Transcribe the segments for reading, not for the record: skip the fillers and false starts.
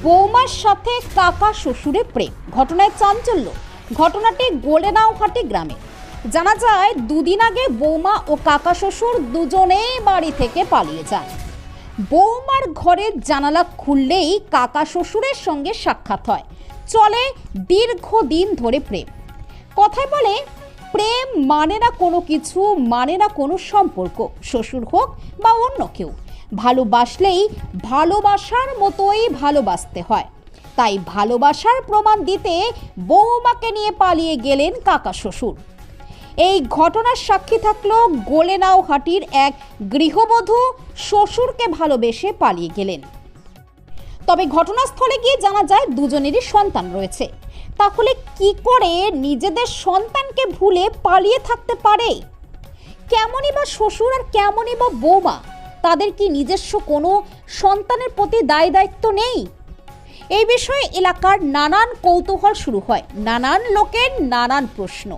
বৌমার সাথে কাকা শ্বশুরে প্রেম, ঘটনায় চাঞ্চল্য। ঘটনাটি গোলেনাওহাটি গ্রামে। জানা যায় দুদিন আগে বৌমা ও কাকা শ্বশুর দুজনেই বাড়ি থেকে পালিয়ে যায়। বৌমার ঘরের জানালা খুললেই কাকা শ্বশুরের সঙ্গে সাক্ষাৎ হয়। চলে দীর্ঘদিন ধরে প্রেম। কথায় বলে প্রেম মানে না কোনো কিছু, মানে না কোনো সম্পর্ক, শ্বশুর হোক বা অন্য কেউ। ভালোবাসলেই ভালোবাসার মতোই ভালোবাসতে হয়। তাই ভালোবাসার প্রমাণ দিতে বৌমাকে নিয়ে পালিয়ে গেলেন কাকা শ্বশুর। এই ঘটনার সাক্ষী থাকলো গোলেনাওহাটির এক গৃহবধূ শ্বশুরকে ভালোবেসে পালিয়ে গেলেন। তবে ঘটনাস্থলে গিয়ে জানা যায় দুজনেরই সন্তান রয়েছে। তাহলে কি করে নিজেদের সন্তানকে ভুলে পালিয়ে থাকতে পারে? কেমনই বা শ্বশুর আর কেমনই বা বৌমা, তাদের কি নিজস্ব কোনো সন্তানের প্রতি দায় দায়িত্ব নেই? এই বিষয়ে এলাকার নানান কৌতূহল শুরু হয়, নানান লোকের নানান প্রশ্ন।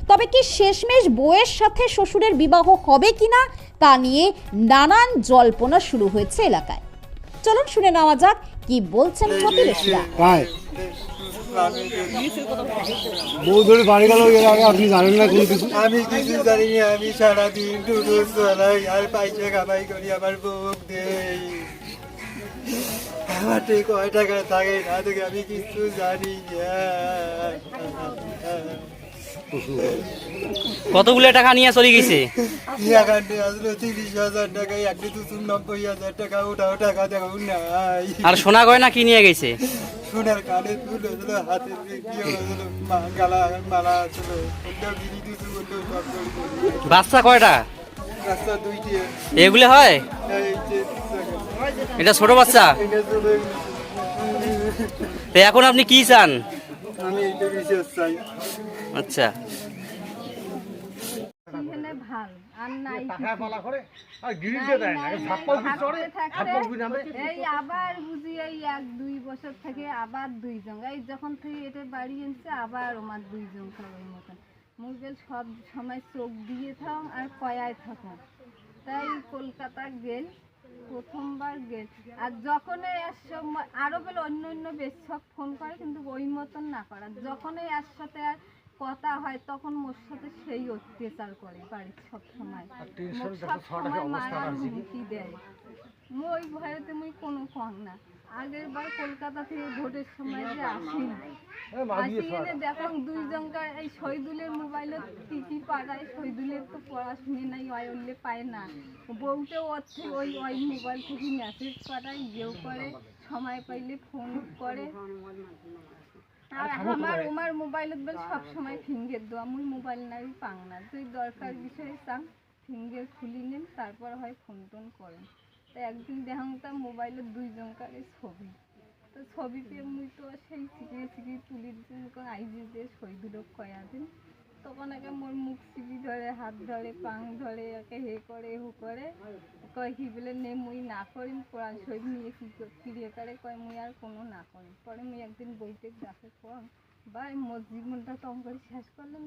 তবে কি শেষমেশ বউয়ের সাথে শ্বশুরের বিবাহ হবে কিনা তা নিয়ে নানান জল্পনা শুরু হয়েছে এলাকায়। চলুন শুনে নেওয়া যাক কি বলছেন প্রতিবেশীরা। বউ ধরে বাড়ি গেল, এর আগে আপনি জানেন না কোনো কিছু? আমি কিছু জানি না। আমি সারাদিন টুটু চালাই আর পয়সা কামাই করি, আমার বউ দেই। আমার তো কয় টাকা থাকে না, থেকে আমি কিছু জানি না। কতগুলো টাকা নিয়ে চলে গেছে? এখানে আসলো 30,000 টাকা, 1,90,000 টাকা, ওটাও টাকা দেখো নাই। আর সোনা গয়না কি নিয়ে গেছে? সোনার কানে দুল হলো, হাতের গালা মালা ছিল, বিড়ি দুটো বললো সব করি। বাচ্চা কয়টা? রাস্তা দুইটি। এগুলো হয়? এই যে এটা ছোট বাচ্চা। এটা চলে। তো এখন আপনি কি চান? আমি এইটা বিশেষ চাই। আচ্ছা, এই আবার বুঝি এই 1-2 বছর থেকে আবার দুইজন, এই যখন থেকে এটা বাড়ি এনেছে আবার আমার দুইজন খাবার মতন মুরগেল সব সময় চোখ দিয়ে থাম আর কয়ায় থাকুন। তাই কলকাতা গেল, প্রথমবার গেল। আর যখনই আরো বেল অন্য অন্য বেশ সব ফোন করে, কিন্তু ওই মতন না করা। যখনই এর সাথে আর কথা হয় তখন মোর সাথে সেই অত্যাচার করে বাড়ির সব সময়, সব সময় মারার হুমকি দেয়। ওই ভয়েতে মুই কোনো কম না। আগের বার কলকাতা থেকে ভোটের সময় যে আসি এনে দেখুন দুইজনকার এই শহীদুলের মোবাইলে কি পাঠায়। শহীদুলের তো পড়াশুনে নাই, ওই উল্লে পায় না। বউতেও ওই ওই মোবাইল থেকে মেসেজ পাঠায়, ইয়েও করে, সময় পাইলে ফোন করে। আর আমার মোবাইলত বেল সব সময় ফিঙ্গার দেওয়া, মুই মোবাইল নাই পাং না। তুই দরকার বিষয়ে চান ফিঙ্গার খুলি নেন, তারপর হয় ফোন টোন করেন। তো একদিন দেখাম তার মোবাইলের দুইজনকার ছবি। তো ছবি পেয়ে মুই তো সেই চিকিয়ে তুলির জন্য আইজি দিয়ে শহীদুলো কয়া দিন। তখন একে মোর মুখ চিপি ধরে, হাত ধরে, পাং ধরে, একে হে করে হু করে কয় কি বলে নে মুই না করিম, কোরআন শহীদ নিয়ে ফিরিয়ে করে কয় মুই আর কোনো না করি। পরে মুই একদিন বইতে ডাকে কম বা মোর জীবনটা তখন করে শেষ করলেন।